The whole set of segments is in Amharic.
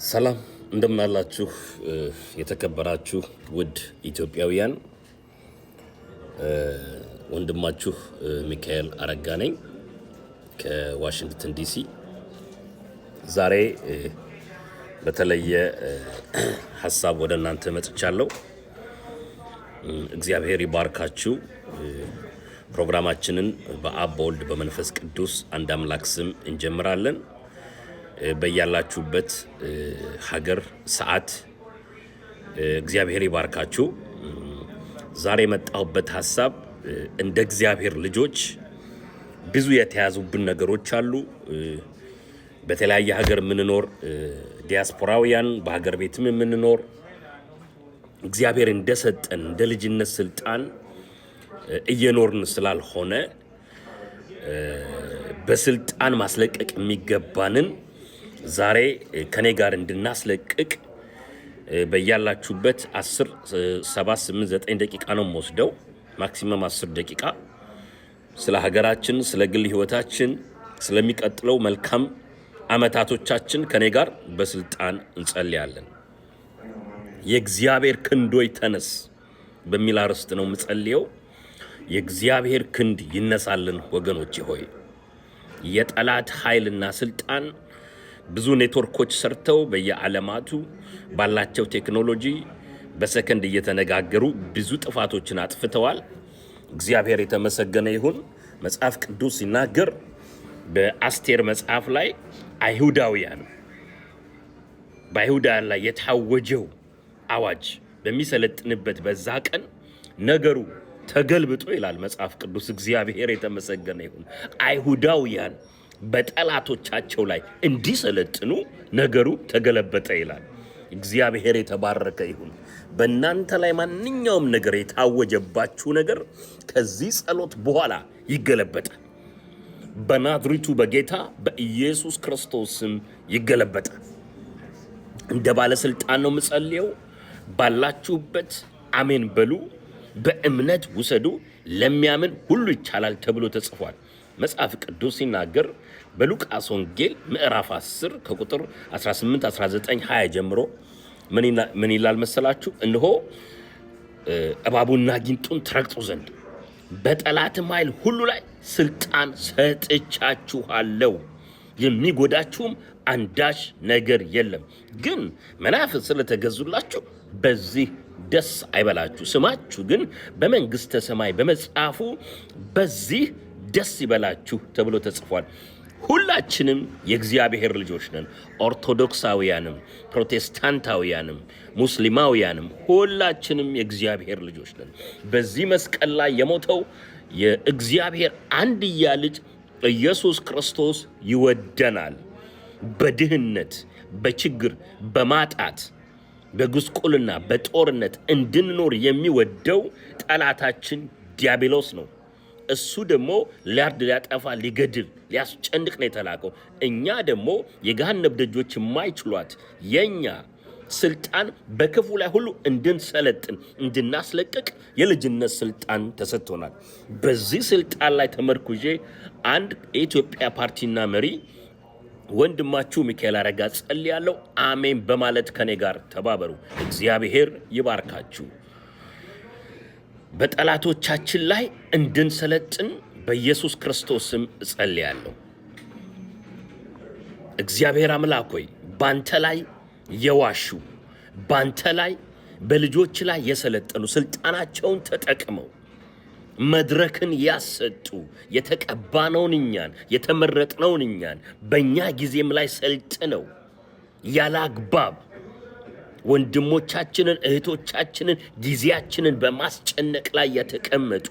ሰላም እንደምናላችሁ የተከበራችሁ ውድ ኢትዮጵያውያን ወንድማችሁ ሚካኤል አረጋ ነኝ ከዋሽንግተን ዲሲ። ዛሬ በተለየ ሐሳብ ወደ እናንተ መጥቻለሁ። እግዚአብሔር ይባርካችሁ። ፕሮግራማችንን በአብ በወልድ በመንፈስ ቅዱስ አንድ አምላክ ስም እንጀምራለን። በያላችሁበት ሀገር ሰዓት እግዚአብሔር ይባርካችሁ። ዛሬ የመጣሁበት ሐሳብ እንደ እግዚአብሔር ልጆች ብዙ የተያዙብን ነገሮች አሉ። በተለያየ ሀገር የምንኖር ዲያስፖራውያን፣ በሀገር ቤትም የምንኖር እግዚአብሔር እንደሰጠን እንደ ልጅነት ስልጣን እየኖርን ስላልሆነ በስልጣን ማስለቀቅ የሚገባንን ዛሬ ከኔ ጋር እንድናስለቅቅ በያላችሁበት 10 7 8 9 ደቂቃ ነው የምወስደው፣ ማክሲመም 10 ደቂቃ ስለ ሀገራችን፣ ስለ ግል ህይወታችን፣ ስለሚቀጥለው መልካም አመታቶቻችን ከኔ ጋር በስልጣን እንጸልያለን። የእግዚአብሔር ክንዶይ ተነስ በሚል አርዕስት ነው የምጸልየው። የእግዚአብሔር ክንድ ይነሳልን ወገኖቼ ሆይ። የጠላት ኃይልና ስልጣን ብዙ ኔትወርኮች ሰርተው በየዓለማቱ ባላቸው ቴክኖሎጂ በሰከንድ እየተነጋገሩ ብዙ ጥፋቶችን አጥፍተዋል። እግዚአብሔር የተመሰገነ ይሁን። መጽሐፍ ቅዱስ ሲናገር በአስቴር መጽሐፍ ላይ በአይሁዳውያን ላይ የታወጀው አዋጅ በሚሰለጥንበት በዛ ቀን ነገሩ ተገልብጦ ይላል መጽሐፍ ቅዱስ። እግዚአብሔር የተመሰገነ ይሁን። አይሁዳውያን በጠላቶቻቸው ላይ እንዲሰለጥኑ ነገሩ ተገለበጠ ይላል። እግዚአብሔር የተባረከ ይሁን። በእናንተ ላይ ማንኛውም ነገር የታወጀባችሁ ነገር ከዚህ ጸሎት በኋላ ይገለበጣል። በናዝሬቱ በጌታ በኢየሱስ ክርስቶስ ስም ይገለበጣል። እንደ ባለስልጣን ነው የምጸልየው። ባላችሁበት አሜን በሉ። በእምነት ውሰዱ። ለሚያምን ሁሉ ይቻላል ተብሎ ተጽፏል። መጽሐፍ ቅዱስ ሲናገር በሉቃስ ወንጌል ምዕራፍ 10 ከቁጥር 18 19 20 ጀምሮ ምን ይላል መሰላችሁ? እነሆ እባቡና ጊንጡን ትረግጡ ዘንድ በጠላትም ኃይል ሁሉ ላይ ስልጣን ሰጥቻችኋለሁ፣ የሚጎዳችሁም አንዳች ነገር የለም። ግን መናፍስት ስለተገዙላችሁ በዚህ ደስ አይበላችሁ፣ ስማችሁ ግን በመንግስተ ሰማይ በመጽሐፉ በዚህ ደስ ይበላችሁ ተብሎ ተጽፏል። ሁላችንም የእግዚአብሔር ልጆች ነን። ኦርቶዶክሳውያንም፣ ፕሮቴስታንታውያንም፣ ሙስሊማውያንም ሁላችንም የእግዚአብሔር ልጆች ነን። በዚህ መስቀል ላይ የሞተው የእግዚአብሔር አንድያ ልጅ ኢየሱስ ክርስቶስ ይወደናል። በድህነት፣ በችግር፣ በማጣት፣ በጉስቁልና፣ በጦርነት እንድንኖር የሚወደው ጠላታችን ዲያብሎስ ነው። እሱ ደግሞ ሊያርድ፣ ሊያጠፋ፣ ሊገድል፣ ሊያስጨንቅ ነው የተላከው። እኛ ደግሞ የገሃነም ደጆች የማይችሏት የኛ ስልጣን በክፉ ላይ ሁሉ እንድንሰለጥን፣ እንድናስለቅቅ የልጅነት ስልጣን ተሰጥቶናል። በዚህ ስልጣን ላይ ተመርኩዤ አንድ የኢትዮጵያ ፓርቲና መሪ ወንድማችሁ ሚካኤል አረጋ ጸልያለሁ። አሜን በማለት ከኔ ጋር ተባበሩ። እግዚአብሔር ይባርካችሁ። በጠላቶቻችን ላይ እንድንሰለጥን በኢየሱስ ክርስቶስ ስም እጸልያለሁ። እግዚአብሔር አምላክ ሆይ፣ ባንተ ላይ የዋሹ፣ ባንተ ላይ በልጆች ላይ የሰለጠኑ፣ ስልጣናቸውን ተጠቅመው መድረክን ያሰጡ፣ የተቀባነውን እኛን፣ የተመረጥነውን እኛን በእኛ ጊዜም ላይ ሰልጥነው ያለ አግባብ ወንድሞቻችንን፣ እህቶቻችንን፣ ጊዜያችንን በማስጨነቅ ላይ የተቀመጡ፣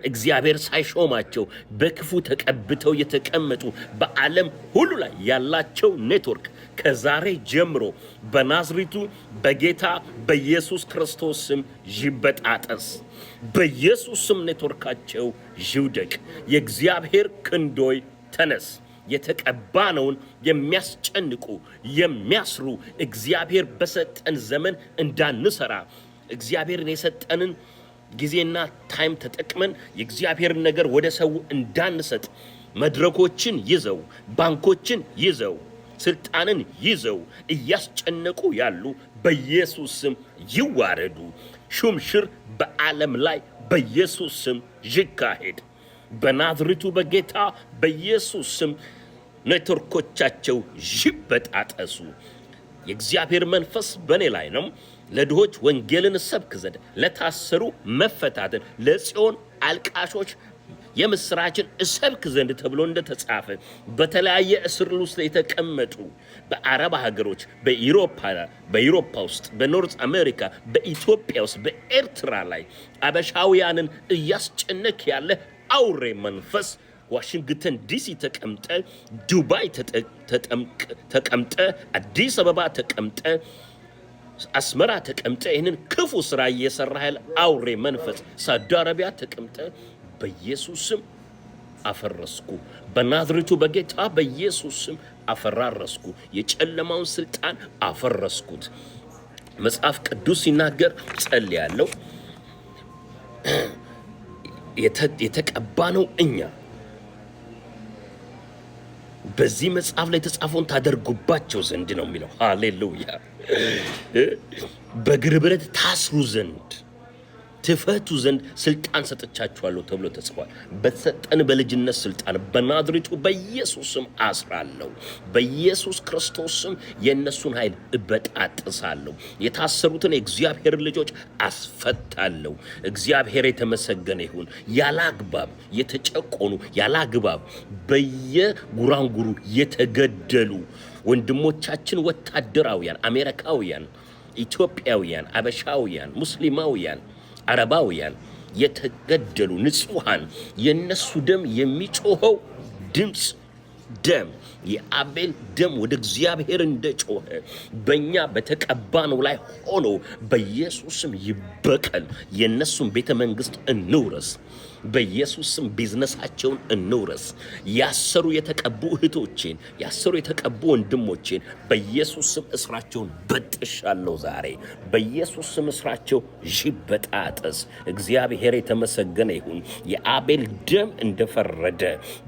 እግዚአብሔር ሳይሾማቸው በክፉ ተቀብተው የተቀመጡ በዓለም ሁሉ ላይ ያላቸው ኔትወርክ ከዛሬ ጀምሮ በናዝሬቱ በጌታ በኢየሱስ ክርስቶስ ስም ይበጣጠስ። በኢየሱስ ስም ኔትወርካቸው ይውደቅ። የእግዚአብሔር ክንዶይ ተነስ። የተቀባነውን የሚያስጨንቁ፣ የሚያስሩ፣ እግዚአብሔር በሰጠን ዘመን እንዳንሰራ፣ እግዚአብሔርን የሰጠንን ጊዜና ታይም ተጠቅመን የእግዚአብሔርን ነገር ወደ ሰው እንዳንሰጥ መድረኮችን ይዘው፣ ባንኮችን ይዘው፣ ስልጣንን ይዘው እያስጨነቁ ያሉ በኢየሱስ ስም ይዋረዱ። ሹምሽር በዓለም ላይ በኢየሱስ ስም ይካሄድ። በናዝሬቱ በጌታ በኢየሱስ ስም ኔትወርኮቻቸው ይበጣጠሱ። የእግዚአብሔር መንፈስ በእኔ ላይ ነው፣ ለድሆች ወንጌልን እሰብክ ዘንድ፣ ለታሰሩ መፈታትን፣ ለጽዮን አልቃሾች የምስራችን እሰብክ ዘንድ ተብሎ እንደተጻፈ በተለያየ እስር ውስጥ የተቀመጡ በአረብ ሀገሮች፣ በአውሮፓ ውስጥ፣ በኖርዝ አሜሪካ፣ በኢትዮጵያ ውስጥ፣ በኤርትራ ላይ አበሻውያንን እያስጨነክ ያለ አውሬ መንፈስ ዋሽንግተን ዲሲ ተቀምጠ፣ ዱባይ ተቀምጠ፣ አዲስ አበባ ተቀምጠ፣ አስመራ ተቀምጠ ይህንን ክፉ ስራ እየሰራ ያለ አውሬ መንፈስ ሳውዲ አረቢያ ተቀምጠ በኢየሱስ ስም አፈረስኩ። በናዝሬቱ በጌታ በኢየሱስ ስም አፈራረስኩ። የጨለማውን ስልጣን አፈረስኩት። መጽሐፍ ቅዱስ ሲናገር ጸልያለሁ፣ የተቀባነው እኛ በዚህ መጽሐፍ ላይ የተጻፈውን ታደርጉባቸው ዘንድ ነው የሚለው። ሃሌሉያ። በእግር ብረት ታስሩ ዘንድ ትፈቱ ዘንድ ስልጣን ሰጥቻችኋለሁ ተብሎ ተጽፏል። በተሰጠን በልጅነት ስልጣን በናዝሬቱ በኢየሱስ ስም አስራለሁ። በኢየሱስ ክርስቶስ ስም የእነሱን ኃይል እበጣጥሳለሁ። የታሰሩትን የእግዚአብሔር ልጆች አስፈታለሁ። እግዚአብሔር የተመሰገነ ይሁን። ያላግባብ የተጨቆኑ ያላግባብ በየጉራንጉሩ የተገደሉ ወንድሞቻችን ወታደራውያን፣ አሜሪካውያን፣ ኢትዮጵያውያን፣ አበሻውያን፣ ሙስሊማውያን፣ አረባውያን የተገደሉ ንጹሃን የነሱ ደም የሚጮኸው ድምፅ ደም የአቤል ደም ወደ እግዚአብሔር እንደጮኸ በእኛ በተቀባነው ላይ ሆኖ በኢየሱስም ይበቀል። የነሱን ቤተ መንግስት እንውረስ። በኢየሱስም ቢዝነሳቸውን እንውረስ። ያሰሩ የተቀቡ እህቶቼን፣ ያሰሩ የተቀቡ ወንድሞቼን በኢየሱስም እስራቸውን በጥሻለሁ ዛሬ። በኢየሱስም እስራቸው ይበጣጠስ። እግዚአብሔር የተመሰገነ ይሁን። የአቤል ደም እንደፈረደ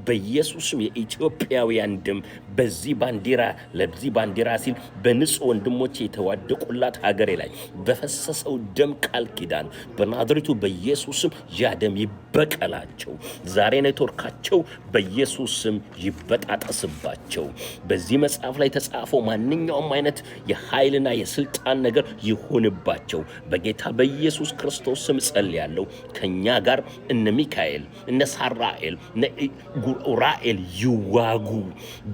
በኢየሱስም የኢትዮጵያውያን ደም በዚህ ባንዲራ ለዚህ ባንዲራ ሲል በንጹህ ወንድሞቼ የተዋደቁላት ሀገሬ ላይ በፈሰሰው ደም ቃል ኪዳን በናዝሬቱ በኢየሱስም ያ ደም በቀላቸው ዛሬ ኔትወርካቸው በኢየሱስ ስም ይበጣጠስባቸው። በዚህ መጽሐፍ ላይ ተጻፈው ማንኛውም አይነት የኃይልና የስልጣን ነገር ይሁንባቸው። በጌታ በኢየሱስ ክርስቶስ ስም ጸልያለሁ። ከኛ ጋር እነ ሚካኤል፣ እነ ሳራኤል፣ እነ ኡራኤል ይዋጉ።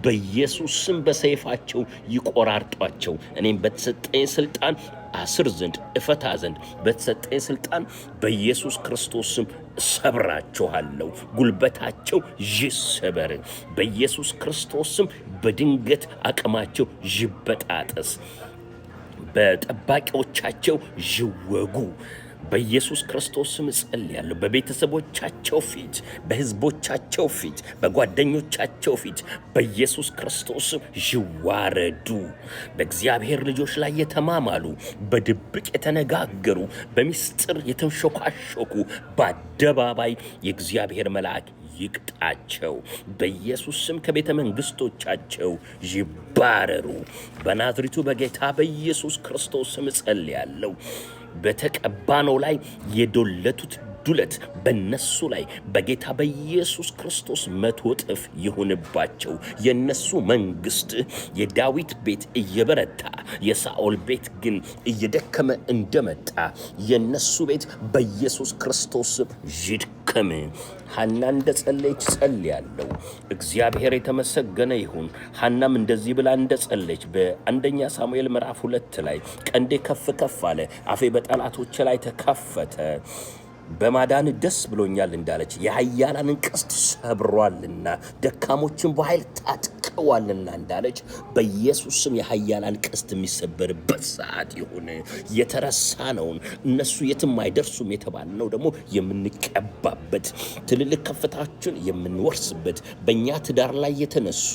በኢየሱስ ስም በሰይፋቸው ይቆራርጧቸው። እኔም በተሰጠኝ ስልጣን አስር ዘንድ እፈታ ዘንድ በተሰጠኝ ስልጣን በኢየሱስ ክርስቶስ ስም ሰብራቸዋለሁ። ጉልበታቸው ይሰበር በኢየሱስ ክርስቶስ ስም። በድንገት አቅማቸው ይበጣጠስ። በጠባቂዎቻቸው ይወጉ። በኢየሱስ ክርስቶስ ስም ጸልያለሁ። በቤተሰቦቻቸው ፊት፣ በህዝቦቻቸው ፊት፣ በጓደኞቻቸው ፊት በኢየሱስ ክርስቶስ ስም ይዋረዱ። በእግዚአብሔር ልጆች ላይ የተማማሉ፣ በድብቅ የተነጋገሩ፣ በሚስጥር የተንሾካሾኩ በአደባባይ የእግዚአብሔር መልአክ ይቅጣቸው። በኢየሱስ ስም ከቤተ መንግስቶቻቸው ይባረሩ። በናዝሬቱ በጌታ በኢየሱስ ክርስቶስ ስም ጸልያለሁ። በተቀባነው ላይ የዶለቱት ዱለት በነሱ ላይ በጌታ በኢየሱስ ክርስቶስ 100 እጥፍ ይሁንባቸው። የነሱ መንግስት የዳዊት ቤት እየበረታ የሳኦል ቤት ግን እየደከመ እንደመጣ የነሱ ቤት በኢየሱስ ክርስቶስ ይድከም። ሐና እንደጸለየች ጸልያለሁ። እግዚአብሔር የተመሰገነ ይሁን። ሐናም እንደዚህ ብላ እንደጸለየች በአንደኛ ሳሙኤል ምዕራፍ 2 ላይ ቀንዴ ከፍ ከፍ አለ፣ አፌ በጠላቶች ላይ ተከፈተ፣ በማዳን ደስ ብሎኛል እንዳለች የኃያላንን ቀስት ሰብሯልና ደካሞችን በኃይል ታጥቀዋልና እንዳለች በኢየሱስ ስም የኃያላን ቀስት የሚሰበርበት ሰዓት ይሁን። የተረሳነውን እነሱ የትም አይደርሱም የተባልነው ደግሞ የምንቀባበት ትልልቅ ከፍታችን የምንወርስበት በእኛ ትዳር ላይ የተነሱ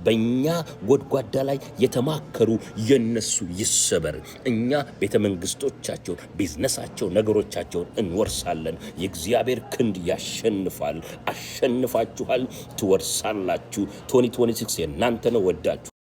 በእኛ ጎድጓዳ ላይ የተማከሩ የነሱ ይሰበር። እኛ ቤተ መንግስቶቻቸውን፣ ቢዝነሳቸው፣ ነገሮቻቸውን እንወርሳለን። የእግዚአብሔር ክንድ ያሸንፋል። አሸንፋችኋል፣ ትወርሳላችሁ። 2026 የእናንተ ነው። ወዳችሁ